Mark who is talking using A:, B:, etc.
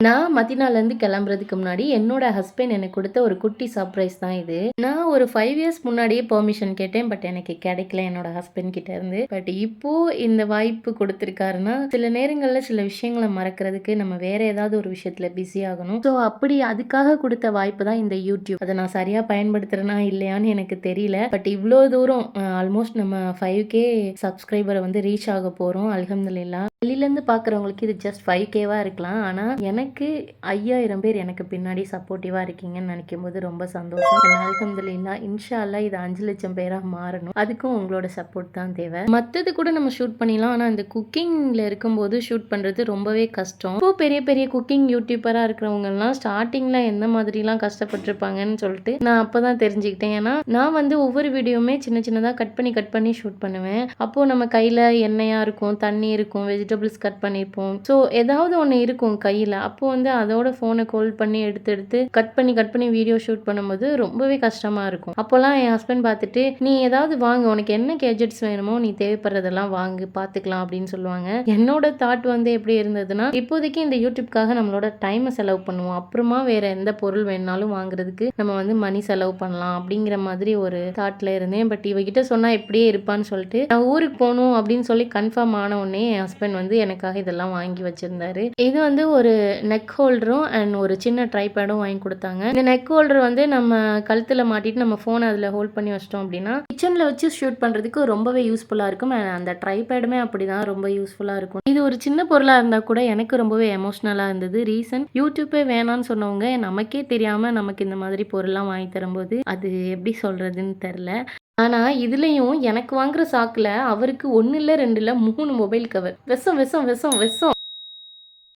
A: நான் மதினாலேருந்து கிளம்புறதுக்கு முன்னாடி என்னோட ஹஸ்பண்ட் எனக்கு கொடுத்த ஒரு குட்டி சர்ப்ரைஸ் தான் இது. நான் ஒரு 5 இயர்ஸ் முன்னாடியே பெர்மிஷன் கேட்டேன். பட் எனக்கு கிடைக்கல என்னோட ஹஸ்பண்ட் கிட்ட இருந்து. பட் இப்போ இந்த வாய்ப்பு கொடுத்துருக்காருன்னா, சில நேரங்கள்ல சில விஷயங்கள மறக்கிறதுக்கு நம்ம வேற ஏதாவது ஒரு விஷயத்துல பிஸி ஆகணும். ஸோ அப்படி அதுக்காக கொடுத்த வாய்ப்பு தான் இந்த யூடியூப். அதை நான் சரியா பயன்படுத்துறேனா இல்லையான்னு எனக்கு தெரியல. பட் இவ்வளோ தூரம் ஆல்மோஸ்ட் நம்ம 5K சப்ஸ்கிரைபரை வந்து ரீச் ஆக போறோம். அல்ஹம்துலில்லாஹ். வெளியிலேருந்து பார்க்குறவங்களுக்கு இது ஜஸ்ட் 5Kவா இருக்கலாம். ஆனால் எனக்கு 5000 பேர் எனக்கு பின்னாடி சப்போர்ட்டிவாக இருக்கீங்கன்னு நினைக்கும் போது ரொம்ப சந்தோஷம். அல்ஹம்துலில்லாஹ். இன்ஷா அல்லாஹ் இது 5 லட்சம் பேராக மாறணும். அதுக்கும் உங்களோட சப்போர்ட் தான் தேவை. மற்றது கூட நம்ம ஷூட் பண்ணிடலாம். ஆனால் இந்த குக்கிங்கில் இருக்கும்போது ஷூட் பண்ணுறது ரொம்பவே கஷ்டம். இப்போ பெரிய பெரிய குக்கிங் யூடியூபராக இருக்கிறவங்கலாம் ஸ்டார்டிங்கில் எந்த மாதிரிலாம் கஷ்டப்பட்டிருப்பாங்கன்னு சொல்லிட்டு நான் அப்போ தான் தெரிஞ்சுக்கிட்டேன். ஏன்னா நான் வந்து ஒவ்வொரு வீடியோவுமே சின்ன சின்னதாக கட் பண்ணி ஷூட் பண்ணுவேன். அப்போது நம்ம கையில் எண்ணெயாக இருக்கும், தண்ணி இருக்கும், வெஜிடபிள்ஸ் கட் பண்ணியிருப்போம். ஸோ ஏதாவது ஒன்று இருக்கும் கையில். அப்போ வந்து அதோட ஃபோனை ஹோல்ட் பண்ணி எடுத்து கட் பண்ணி வீடியோ ஷூட் பண்ணும்போது ரொம்பவே கஷ்டமாக இருக்கும். அப்போல்லாம் என் ஹஸ்பண்ட் பார்த்துட்டு, நீ ஏதாவது வாங்க, உனக்கு என்ன கேஜெட்ஸ் வேணுமோ நீ தேவைப்படுறதெல்லாம் வாங்கு, பார்த்துக்கலாம் அப்படின்னு சொல்லுவாங்க. என்னோட தாட் வந்து எப்படி இருந்ததுன்னா, இப்போதைக்கு இந்த யூடியூப்காக நம்மளோட டைமை செலவு பண்ணுவோம், அப்புறமா வேற எந்த பொருள் வேணாலும் வாங்குறதுக்கு நம்ம வந்து மணி செலவு பண்ணலாம் அப்படிங்கிற மாதிரி ஒரு தாட்ல இருந்தேன். பட் இவகிட்ட சொன்னா எப்படியே இருப்பான்னு சொல்லிட்டு நான் ஊருக்கு போகணும் அப்படின்னு சொல்லி கன்ஃபார்ம் ஆன உடனே என் ஹஸ்பண்ட் வந்து எனக்காக இதெல்லாம் வாங்கி வச்சிருந்தாரு. இது வந்து ஒரு நெக் ஹோல்டரும் அண்ட் ஒரு சின்ன ட்ரைபேடும் வாங்கி கொடுத்தாங்க. இந்த நெக் ஹோல்டர் வந்து நம்ம கழுத்தில் மாட்டிட்டு நம்ம ஃபோனை அதில் ஹோல்ட் பண்ணி வச்சிட்டோம் அப்படின்னா கிச்சனில் வச்சு ஷூட் பண்ணுறதுக்கு ரொம்பவே யூஸ்ஃபுல்லாக இருக்கும். அந்த ட்ரைபேடுமே அப்படி தான் ரொம்ப யூஸ்ஃபுல்லாக இருக்கும். இது ஒரு சின்ன பொருளாக இருந்தால் கூட எனக்கு ரொம்பவே எமோஷ்னலாக இருந்தது. ரீசன் யூடியூப்பே வேணான்னு சொன்னவங்க நமக்கே தெரியாமல் நமக்கு இந்த மாதிரி பொருள்லாம் வாங்கி தரும்போது அது எப்படி சொல்கிறதுன்னு தெரில. ஆனால் இதுலேயும் எனக்கு வாங்குற சாக்கில் அவருக்கு 1 இல்லை 2 இல்லை 3 மொபைல் கவர். விஷம் விஷம் விஷம் விஷம்.